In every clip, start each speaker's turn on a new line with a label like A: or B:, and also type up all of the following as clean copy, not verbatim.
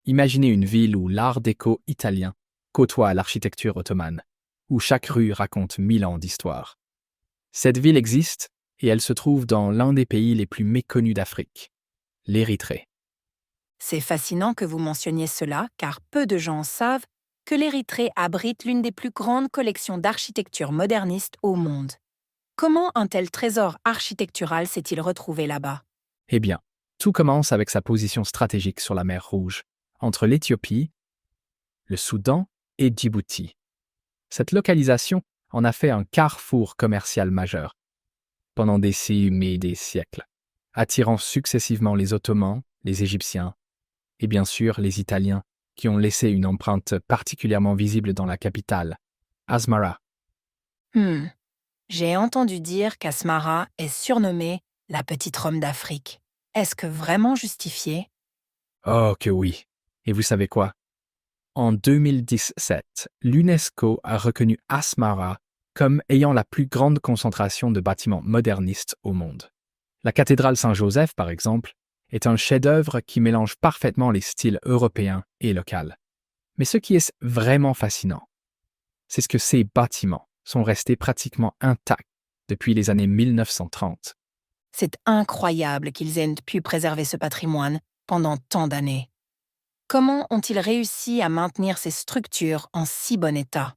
A: Imaginez une ville où l'art déco italien côtoie l'architecture ottomane, où chaque rue raconte 1000 ans d'histoire. Cette ville existe et elle se trouve dans l'un des pays les plus méconnus d'Afrique, l'Érythrée.
B: C'est fascinant que vous mentionniez cela, car peu de gens savent que l'Érythrée abrite l'une des plus grandes collections d'architecture moderniste au monde. Comment un tel trésor architectural s'est-il retrouvé là-bas?
A: Eh bien, tout commence avec sa position stratégique sur la mer Rouge, entre l'Éthiopie, le Soudan et Djibouti. Cette localisation en a fait un carrefour commercial majeur pendant des siècles, attirant successivement les Ottomans, les Égyptiens et bien sûr les Italiens qui ont laissé une empreinte particulièrement visible dans la capitale, Asmara.
B: Hmm, j'ai entendu dire qu'Asmara est surnommée la petite Rome d'Afrique. Est-ce que vraiment justifié?
A: Oh que oui. Et vous savez quoi? En 2017, l'UNESCO a reconnu Asmara comme ayant la plus grande concentration de bâtiments modernistes au monde. La cathédrale Saint-Joseph, par exemple, est un chef-d'œuvre qui mélange parfaitement les styles européens et locaux. Mais ce qui est vraiment fascinant, c'est ce que ces bâtiments sont restés pratiquement intacts depuis les années 1930.
B: C'est incroyable qu'ils aient pu préserver ce patrimoine pendant tant d'années. Comment ont-ils réussi à maintenir ces structures en si bon état?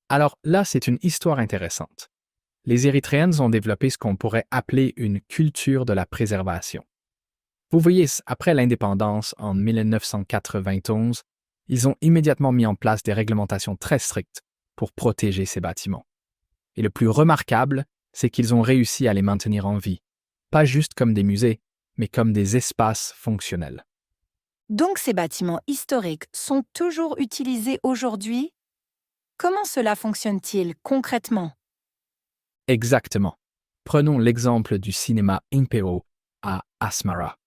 A: Alors là, c'est une histoire intéressante. Les Érythréennes ont développé ce qu'on pourrait appeler une culture de la préservation. Vous voyez, après l'indépendance en 1991, ils ont immédiatement mis en place des réglementations très strictes pour protéger ces bâtiments. Et le plus remarquable, c'est qu'ils ont réussi à les maintenir en vie, pas juste comme des musées, mais comme des espaces fonctionnels.
B: Donc ces bâtiments historiques sont toujours utilisés aujourd'hui? Comment cela fonctionne-t-il concrètement?
A: Exactement. Prenons l'exemple du cinéma Impero à Asmara.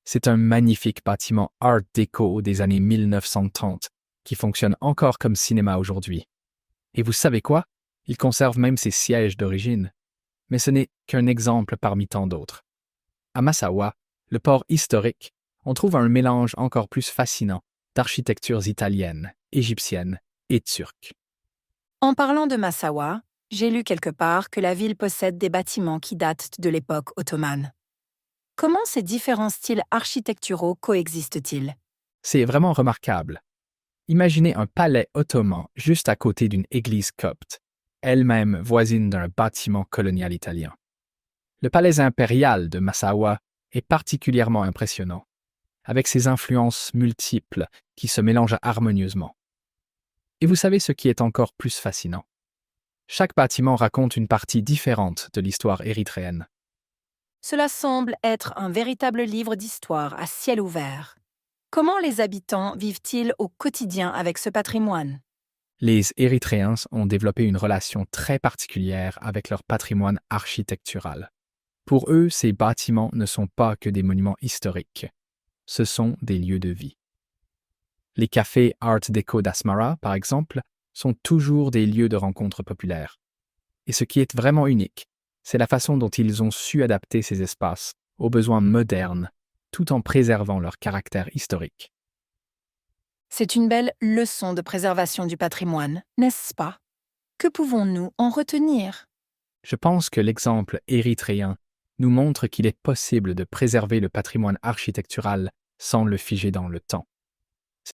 A: C'est un magnifique bâtiment Art déco des années 1930 qui fonctionne encore comme cinéma aujourd'hui. Et vous savez quoi? Il conserve même ses sièges d'origine. Mais ce n'est qu'un exemple parmi tant d'autres. À Massawa, le port historique, on trouve un mélange encore plus fascinant d'architectures italiennes, égyptiennes et turques.
B: En parlant de Massawa, j'ai lu quelque part que la ville possède des bâtiments qui datent de l'époque ottomane. Comment ces différents styles architecturaux coexistent-ils?
A: C'est vraiment remarquable. Imaginez un palais ottoman juste à côté d'une église copte, elle-même voisine d'un bâtiment colonial italien. Le palais impérial de Massawa est particulièrement impressionnant, avec ses influences multiples qui se mélangent harmonieusement. Et vous savez ce qui est encore plus fascinant? Chaque bâtiment raconte une partie différente de l'histoire érythréenne.
B: Cela semble être un véritable livre d'histoire à ciel ouvert. Comment les habitants vivent-ils au quotidien avec ce patrimoine?
A: Les Érythréens ont développé une relation très particulière avec leur patrimoine architectural. Pour eux, ces bâtiments ne sont pas que des monuments historiques, ce sont des lieux de vie. Les cafés Art Deco d'Asmara, par exemple, sont toujours des lieux de rencontre populaires. Et ce qui est vraiment unique, c'est la façon dont ils ont su adapter ces espaces aux besoins modernes, tout en préservant leur caractère historique.
B: C'est une belle leçon de préservation du patrimoine, n'est-ce pas? Que pouvons-nous en retenir?
A: Je pense que l'exemple érythréen nous montre qu'il est possible de préserver le patrimoine architectural sans le figer dans le temps.